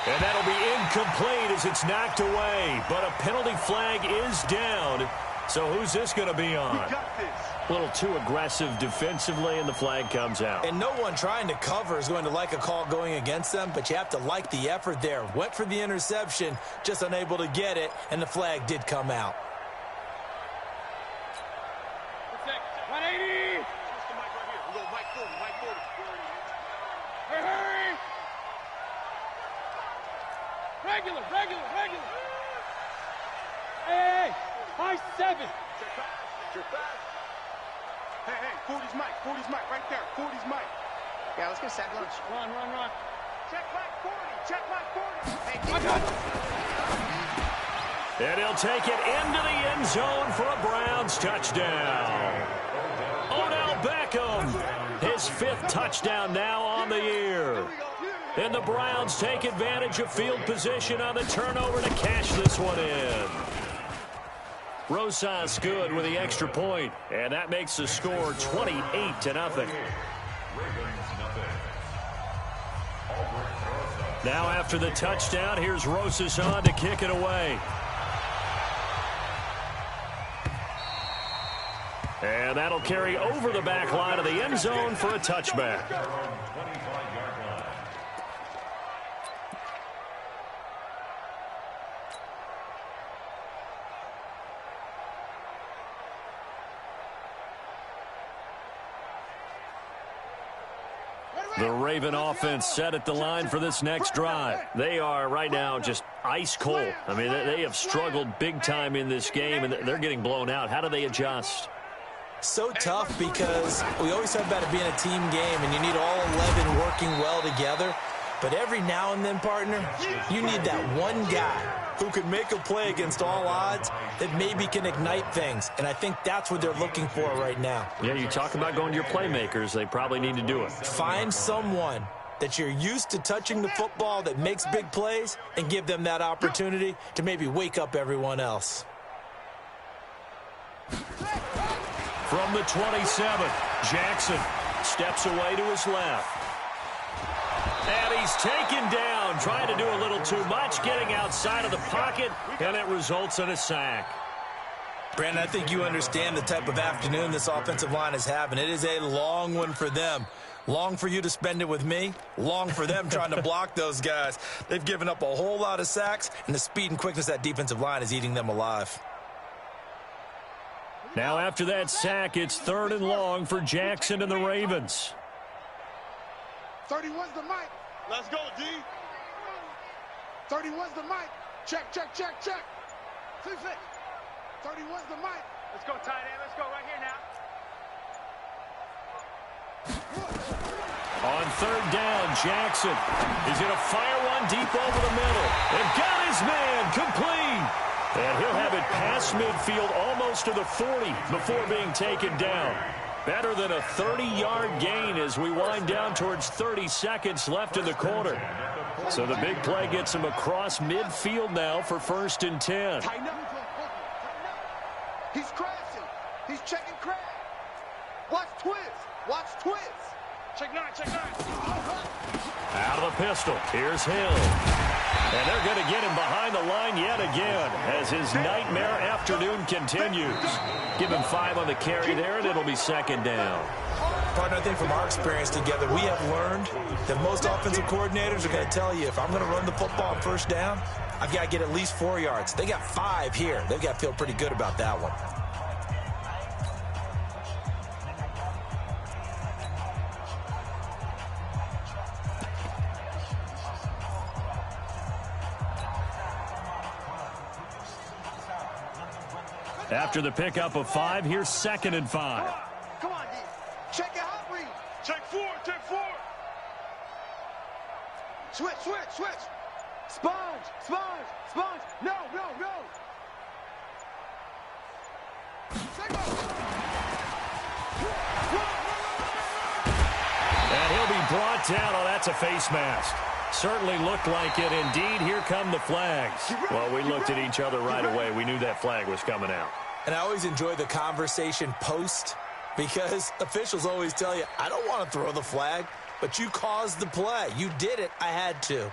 And that'll be incomplete as it's knocked away. But a penalty flag is down. So who's this going to be on? A little too aggressive defensively, and the flag comes out. And no one trying to cover is going to like a call going against them, but you have to like the effort there. Went for the interception, just unable to get it, and the flag did come out. 180. Hurry. Regular. Hey, high 7. Check pass. Hey, 40's mic, right there. 40's mic. Yeah, let's go sack lunch. Run. Check my 40. Hey, And he'll take it into the end zone for a Browns touchdown. Odell Beckham, his 5th touchdown now on the year. And the Browns take advantage of field position on the turnover to cash this one in. Rosas good with the extra point, and that makes the score 28-0. Now after the touchdown, here's Rosas on to kick it away. And that'll carry over the back line of the end zone for a touchback. The Raven offense set at the line for this next drive. They are right now just ice cold. I mean, they have struggled big time in this game, and they're getting blown out. How do they adjust? So tough because we always talk about it being a team game, and you need all 11 working well together. But every now and then, partner, you need that one guy who can make a play against all odds that maybe can ignite things. And I think that's what they're looking for right now. Yeah, you talk about going to your playmakers. They probably need to do it. Find someone that you're used to touching the football that makes big plays and give them that opportunity to maybe wake up everyone else. From the 27, Jackson steps away to his left. And he's taken down, trying to do a little too much, getting outside of the pocket, and it results in a sack. Brandon, I think you understand the type of afternoon this offensive line is having. It is a long one for them. Long for you to spend it with me. Long for them trying to block those guys. They've given up a whole lot of sacks, and the speed and quickness of that defensive line is eating them alive. Now after that sack, it's 3rd and long for Jackson and the Ravens. 31's the mic. Let's go, D. 31's the mic. Check, check, check, check. 31's the mic. Let's go, tight end. Let's go right here now. On 3rd down, Jackson is going to fire one deep over the middle. And got his man complete. And he'll have it past midfield almost to the 40 before being taken down. Better than a 30-yard gain as we wind down towards 30 seconds left in the quarter. So the big play gets him across midfield now for 1st and 10. Tighten up. He's crashing. He's checking crash. Watch twist. Watch twist. Check 9, check 9. Out of the pistol. Here's Hill. And they're going to get him behind the line yet again as his nightmare afternoon continues. Give him 5 on the carry there, and it'll be 2nd down. Partner, I think from our experience together, we have learned that most offensive coordinators are going to tell you, if I'm going to run the football on 1st down, I've got to get at least 4 yards. They got 5 here. They've got to feel pretty good about that one. After the pickup of 5, here's 2nd and 5. Come on, D. Check your hot read. Check 4, check 4. Switch, switch, switch. Sponge, sponge, sponge. No, no, no. And he'll be brought down. Oh, that's a face mask. Certainly looked like it. Indeed, here come the flags. Well, we looked at each other right away. We knew that flag was coming out. And I always enjoy the conversation post because officials always tell you, I don't want to throw the flag, but you caused the play. You did it. I had to.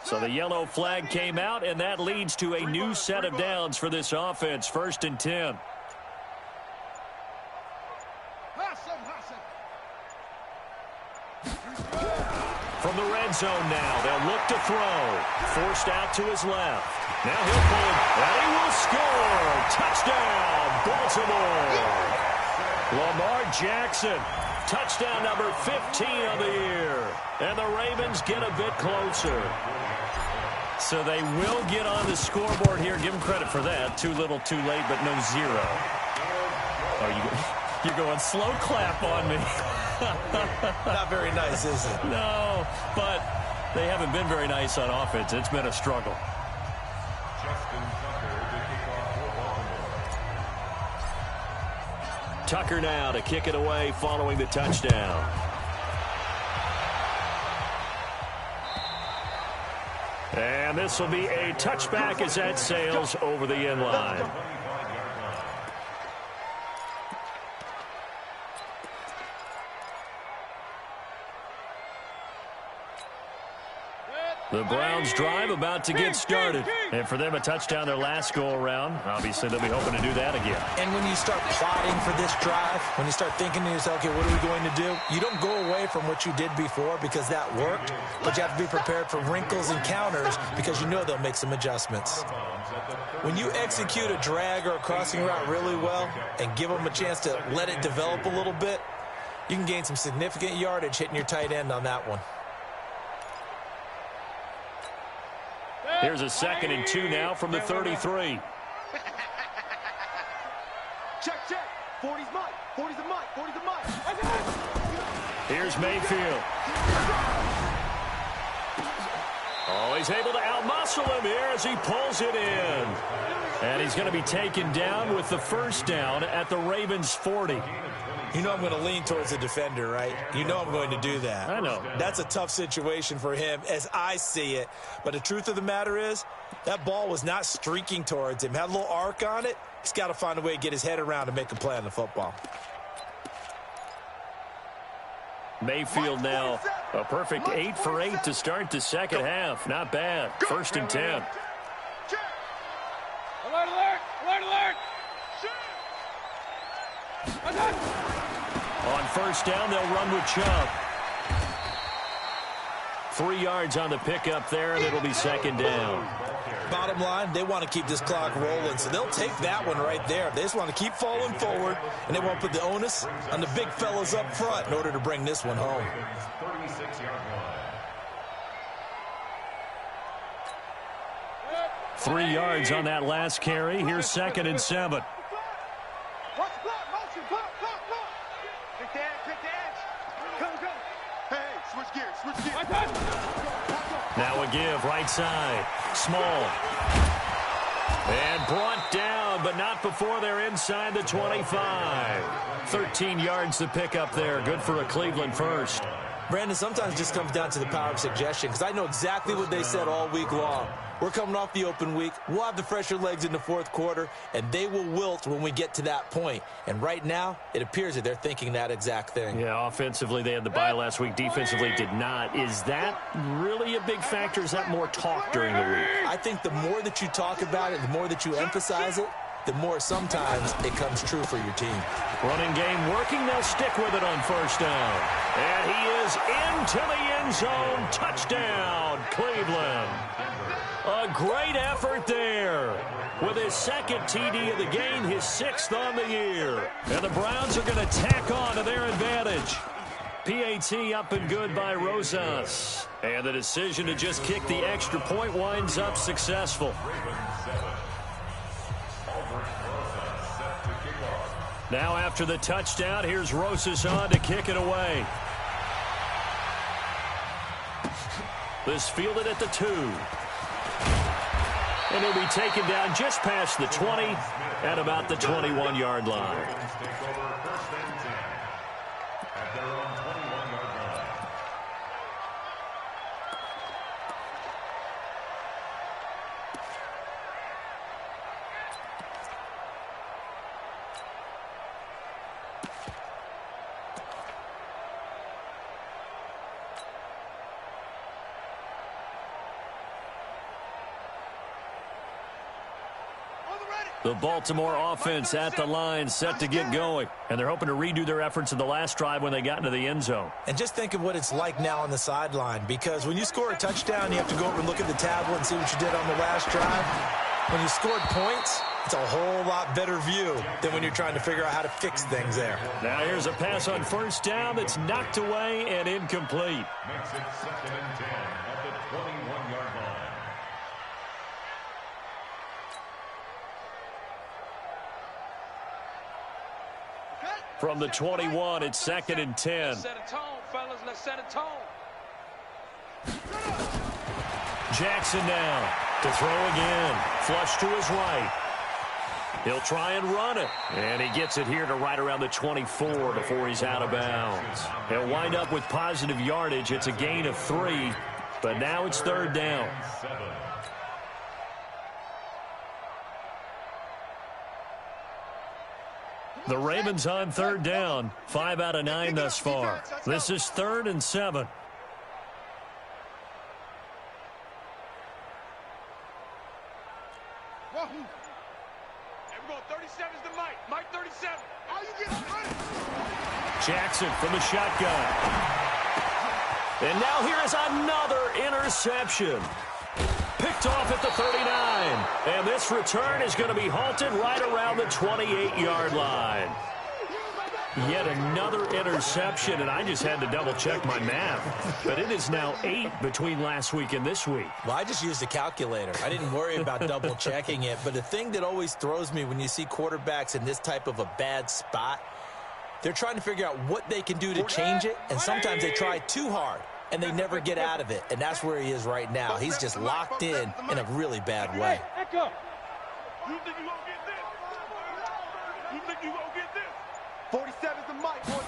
So the yellow flag came out, and that leads to a new set of downs for this offense. 1st and 10. From the red zone now, they'll look to throw. Forced out to his left. Now he'll pull, and he will score. Touchdown, Baltimore. Lamar Jackson. Touchdown number 15 on the year. And the Ravens get a bit closer. So they will get on the scoreboard here. Give them credit for that. Too little, too late, but no 0. Oh, you're going slow clap on me. Not very nice, is it? No, but they haven't been very nice on offense. It's been a struggle. Tucker now to kick it away following the touchdown. And this will be a touchback as that sails over the end line. The Browns drive about to get started. And for them, a touchdown their last go-around. Obviously, they'll be hoping to do that again. And when you start plotting for this drive, when you start thinking to yourself, okay, what are we going to do? You don't go away from what you did before because that worked, but you have to be prepared for wrinkles and counters because you know they'll make some adjustments. When you execute a drag or a crossing route really well and give them a chance to let it develop a little bit, you can gain some significant yardage hitting your tight end on that one. Here's a 2nd and 2 now from the 33. Check. 40's Mike. 40's a Mike. 40's a Mike. Here's Mayfield. Oh, he's able to outmuscle him here as he pulls it in. And he's going to be taken down with the first down at the Ravens' 40. You know I'm going to lean towards the defender, right? You know I'm going to do that. I know. That's a tough situation for him as I see it. But the truth of the matter is, that ball was not streaking towards him. Had a little arc on it. He's got to find a way to get his head around and make a play on the football. Mayfield now a perfect 8 for 8 to start the second half. Not bad. 1st and 10. Alert, alert! Alert, alert! On first down, they'll run with Chubb. 3 yards on the pickup there, and it'll be 2nd down. Bottom line, they want to keep this clock rolling, so they'll take that one right there. They just want to keep falling forward, and they want to put the onus on the big fellas up front in order to bring this one home. 36-yard line. 3 yards on that last carry. Here's 2nd and 7. Watch the block, motion, block. Quick the edge. Come. Hey, switch gears. Now a give, right side. Small. And brought down, but not before they're inside the 25. 13 yards to pick up there. Good for a Cleveland first. Brandon, sometimes it just comes down to the power of suggestion because I know exactly what they said all week long. We're coming off the open week. We'll have the fresher legs in the fourth quarter, and they will wilt when we get to that point. And right now, it appears that they're thinking that exact thing. Yeah, offensively, they had the bye last week. Defensively, did not. Is that really a big factor? Is that more talk during the week? I think the more that you talk about it, the more that you emphasize it, the more sometimes it comes true for your team. Running game working. They'll stick with it on first down. And he is into the end zone. Touchdown, Cleveland. A great effort there. With his 2nd TD of the game, his 6th on the year. And the Browns are going to tack on to their advantage. PAT up and good by Rosas. And the decision to just kick the extra point winds up successful. Now after the touchdown, here's Rosas on to kick it away. This fielded at the 2. And he'll be taken down just past the 20 at about the 21-yard line. The Baltimore offense at the line, set to get going. And they're hoping to redo their efforts in the last drive when they got into the end zone. And just think of what it's like now on the sideline, because when you score a touchdown, you have to go over and look at the tablet and see what you did on the last drive. When you scored points, it's a whole lot better view than when you're trying to figure out how to fix things there. Now here's a pass on first down that's knocked away and incomplete. Makes it 2nd and 10 at the 21-yard line. From the 21, it's 2nd and 10. Let's set a tone, fellas. Let's set a tone. Jackson now to throw again. Flush to his right. He'll try and run it. And he gets it here to right around the 24 before he's out of bounds. He'll wind up with positive yardage. It's a gain of 3, but now it's 3rd down. The Ravens on 3rd down. 5 out of 9 thus far. This is 3rd and 7. Hey, we're going 37's to Mike. Mike 37. How you get running? Jackson from the shotgun. And now here is another interception. Picked off at the 39. And this return is going to be halted right around the 28-yard line. Yet another interception, and I just had to double-check my math. But it is now 8 between last week and this week. Well, I just used a calculator. I didn't worry about double-checking it. But the thing that always throws me when you see quarterbacks in this type of a bad spot, they're trying to figure out what they can do to change it, and sometimes they try too hard, and they never get out of it. And that's where he is right now. He's just locked in a really bad way. Echo. You think you gonna get this? You think you gonna get this? 47's the mic, boy.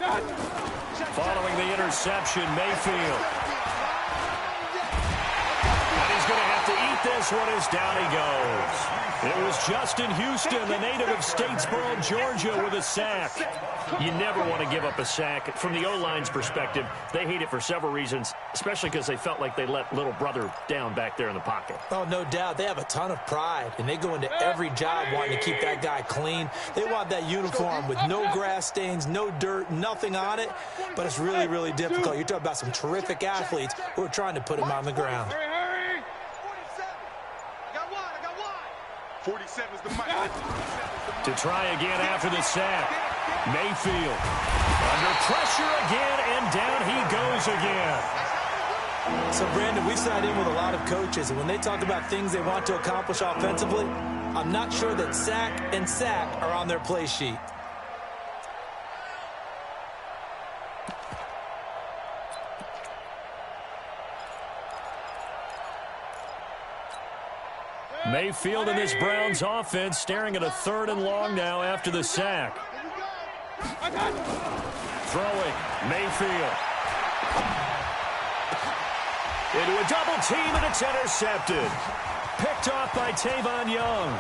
Following the interception, Mayfield. And he's going to have to eat this one as down he goes. It was Justin Houston, the native of Statesboro, Georgia, with a sack. You never want to give up a sack. From the O-line's perspective, they hate it for several reasons, especially because they felt like they let little brother down back there in the pocket. Oh, no doubt. They have a ton of pride, and they go into every job wanting to keep that guy clean. They want that uniform with no grass stains, no dirt, nothing on it, but it's really, really difficult. You're talking about some terrific athletes who are trying to put him on the ground. Hurry, 47. I got one. 47's the mic. To try again after the sack. Mayfield under pressure again, and down he goes again. So, Brandon, we've sat in with a lot of coaches, and when they talk about things they want to accomplish offensively, I'm not sure that sack and sack are on their play sheet. Mayfield and this Browns offense staring at a 3rd and long now after the sack. Throwing, Mayfield. Into a double team, and it's intercepted. Picked off by Tavon Young.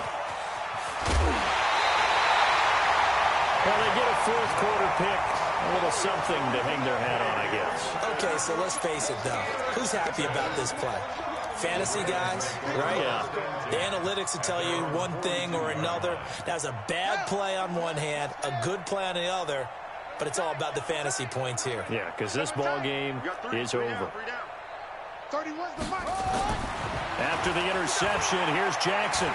Well, they get a 4th quarter pick. A little something to hang their hat on, I guess. Okay, so let's face it, though. Who's happy about this play? Fantasy guys, right? Yeah. The analytics will tell you one thing or another. That's a bad play on one hand, a good play on the other, but it's all about the fantasy points here. Yeah, because this ball game is over. 31's the mic. After the interception, here's Jackson.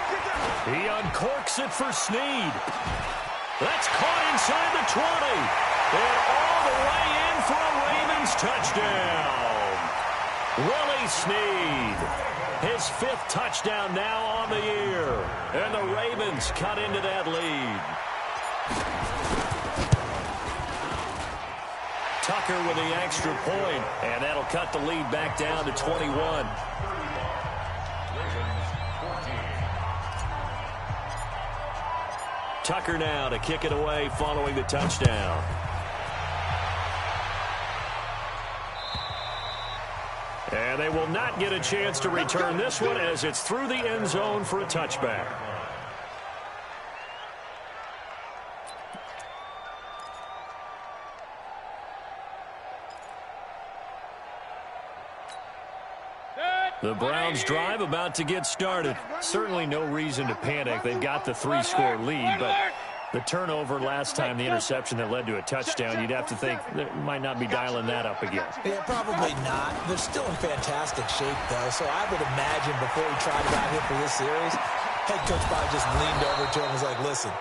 He uncorks it for Snead. That's caught inside the 20. And all the way in for a Ravens touchdown. Willie Snead, his 5th touchdown now on the year. And the Ravens cut into that lead. Tucker with the extra point, and that'll cut the lead back down to 21. Tucker now to kick it away following the touchdown. And they will not get a chance to return this one as it's through the end zone for a touchback. The Browns drive about to get started. Certainly no reason to panic. They've got the 3-score lead, but the turnover last time, the interception that led to a touchdown, you'd have to think they might not be dialing that up again. Yeah, probably not. They're still in fantastic shape, though, so I would imagine before he tried it out here for this series, head coach probably just leaned over to him and was like, listen,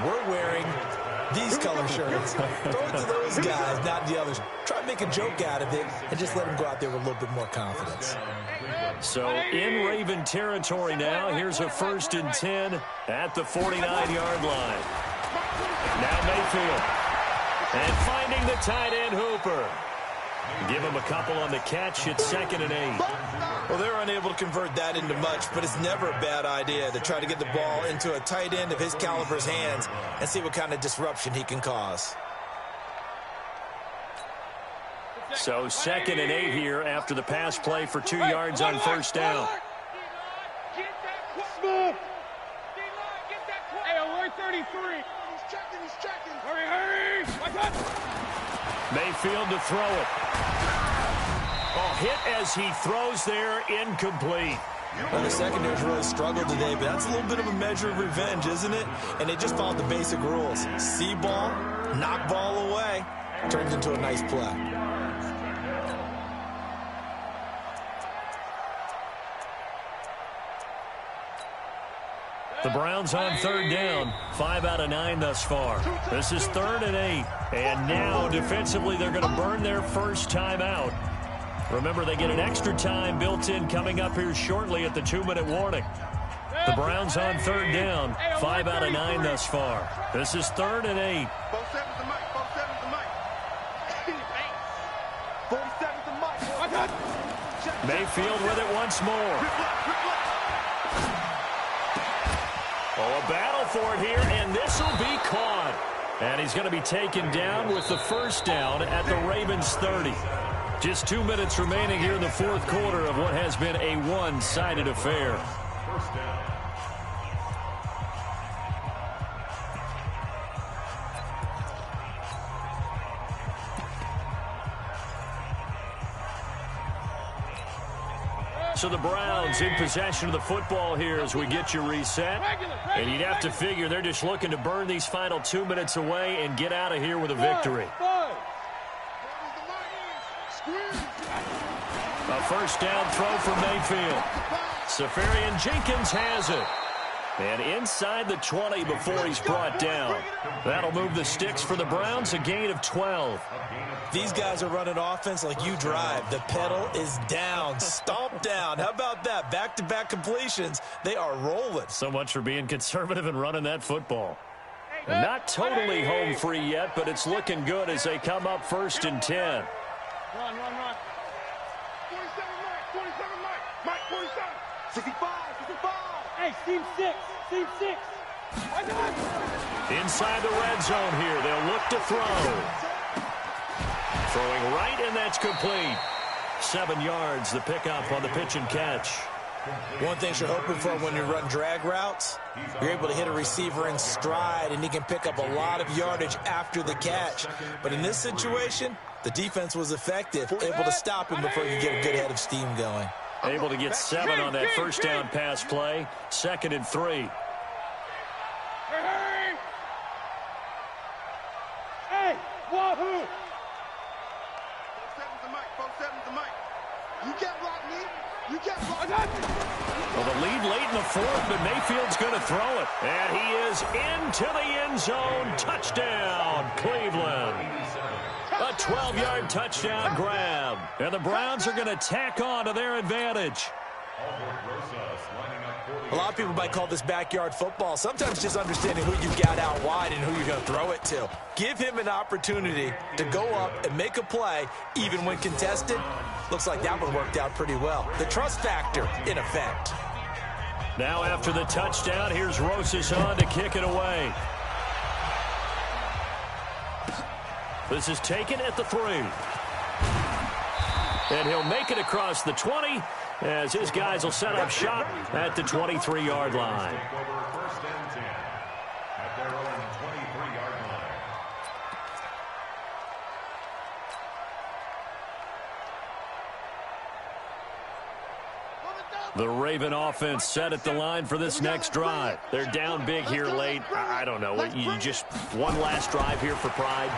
we're wearing these color shirts. Throw it to those guys, not the others. Try to make a joke out of it and just let them go out there with a little bit more confidence. So in Raven territory now, here's a 1st and 10 at the 49-yard line. Now Mayfield. And finding the tight end Hooper. Give him a couple on the catch. It's 2nd and 8. Well, they're unable to convert that into much, but it's never a bad idea to try to get the ball into a tight end of his caliber's hands and see what kind of disruption he can cause. So 2nd and 8 here after the pass play for 2 yards on 1st down. Hey, alert 33. He's checking. Hurry. Mayfield to throw it. Oh, hit as he throws there, incomplete. Well, the secondary's really struggled today, but that's a little bit of a measure of revenge, isn't it? And they just followed the basic rules. See ball, knock ball away, turns into a nice play. The Browns on third down, 5 out of 9 thus far. This is 3rd and 8. And now, defensively, they're going to burn their first time out. Remember, they get an extra time built in coming up here shortly at the 2-minute warning. The Browns on third down, 5 out of 9 thus far. This is 3rd and 8. 47's the mic. 47's the mic. 47's the mic. Mayfield with it once more. Oh, a battle for it here, and this will be caught. And he's going to be taken down with the first down at the Ravens 30. Just 2 minutes remaining here in the fourth quarter of what has been a one-sided affair. First down. So the Browns in possession of the football here as we get you reset. And you'd have to figure they're just looking to burn these final 2 minutes away and get out of here with a victory. A first down throw for Mayfield. Safarian Jenkins has it. And inside the 20 before he's brought down. That'll move the sticks for the Browns, a gain of 12. These guys are running offense like you drive. The pedal is down, stomp down. How about that? Back-to-back completions. They are rolling. So much for being conservative and running that football. And not totally home free yet, but it's looking good as they come up 1st and 10. Run. 47 Mike. 47 Mike. Mike 47. 65. 65. Hey, team 6. Team 6. Inside the red zone here. They'll look to throw. Throwing right, and that's complete. 7 yards, the pickup on the pitch and catch. One thing you're hoping for when you run drag routes, you're able to hit a receiver in stride, and he can pick up a lot of yardage after the catch. But in this situation, the defense was effective, able to stop him before you get a good head of steam going. Able to get 7 on that first down pass play. 2nd and 3. Hey, wahoo! 47's the mic. 47's the mic. You can't block me. You can't block me. Well, the lead late in the 4th, but Mayfield's going to throw it. And he is into the end zone. Touchdown, Cleveland. A 12-yard touchdown grab. And the Browns are going to tack on to their advantage. A lot of people might call this backyard football. Sometimes just understanding who you've got out wide and who you're going to throw it to. Give him an opportunity to go up and make a play, even when contested. Looks like that one worked out pretty well. The trust factor in effect. Now after the touchdown, here's Rosas on to kick it away. This is taken at the 3. And he'll make it across the 20 as his guys will set up shop at the 23-yard line. First and 10 at their own 23-yard line. The Raven offense set at the line for this next drive. They're down big here late. I don't know. You just one last drive here for pride.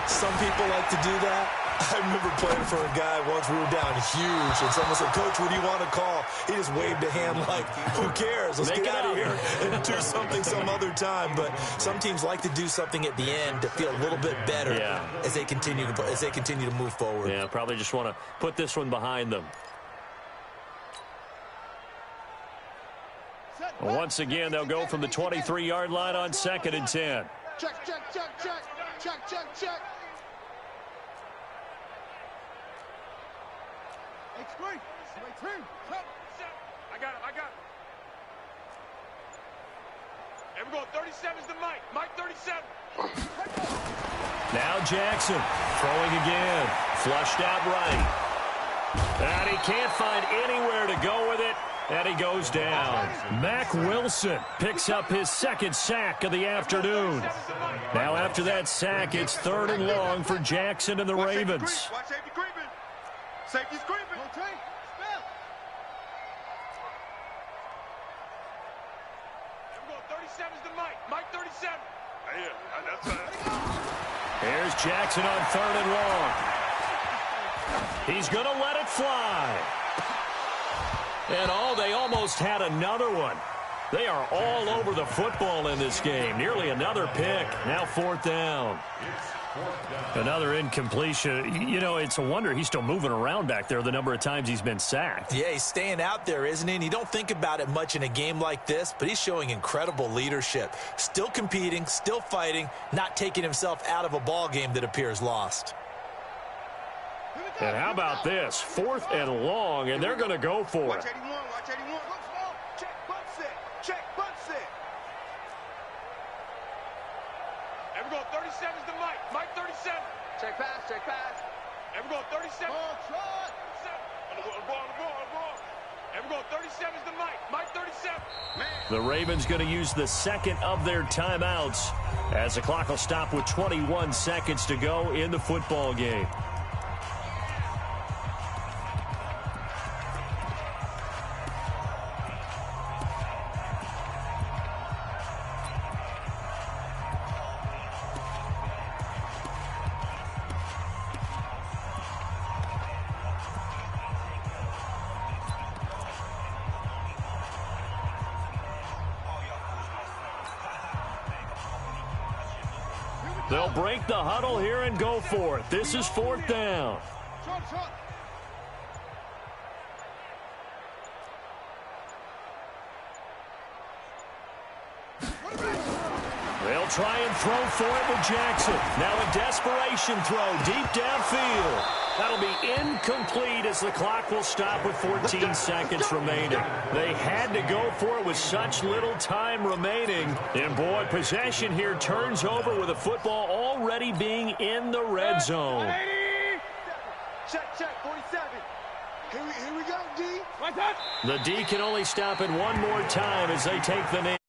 Some people like to do that. I remember playing for a guy once. We were down huge, and someone said, "Coach, what do you want to call?" He just waved a hand like, "Who cares? Let's get out of here and do something some other time." But some teams like to do something at the end to feel a little bit better as they continue to move forward. Yeah, probably just want to put this one behind them. Once again, they'll go from the 23-yard line on 2nd and 10. Check. I got it. Here we go. 37's the mic. Mike 37. Now Jackson throwing again. Flushed out right. And he can't find anywhere to go with it. And he goes down. Mack Wilson picks up his 2nd sack of the afternoon. Now after that sack, it's 3rd and long for Jackson and the Ravens. Watch safety creeping. Safety's creeping. 37's the Mike. Mike 37. Yeah, that's right. Here's Jackson on 3rd and long. He's going to let it fly. And they almost had another one. They are all over the football in this game. Nearly another pick. Now 4th down. Another incompletion. You know, it's a wonder he's still moving around back there the number of times he's been sacked. Yeah, he's staying out there, isn't he? And you don't think about it much in a game like this, but he's showing incredible leadership. Still competing, still fighting, not taking himself out of a ball game that appears lost. And how about this? 4th and long, and they're going to go for Watch it. 81. Watch 81. Look small. Check, butt set. Check, butt set. There we go. 37's the Mike. Mike 37. Check pass. Check pass. There we go. 37. Ball shot. On the ball. There we go. 37's the Mike. Mike 37. Man. The Ravens going to use the second of their timeouts as the clock will stop with 21 seconds to go in the football game. They'll break the huddle here and go for it. This is 4th down. They'll try and throw for it with Jackson. Now a desperation throw deep downfield. That'll be incomplete as the clock will stop with 14 seconds remaining. They had to go for it with such little time remaining. And, boy, possession here turns over with the football already being in the red zone. Check, 47. Here we go, D. The D can only stop it one more time as they take the knee.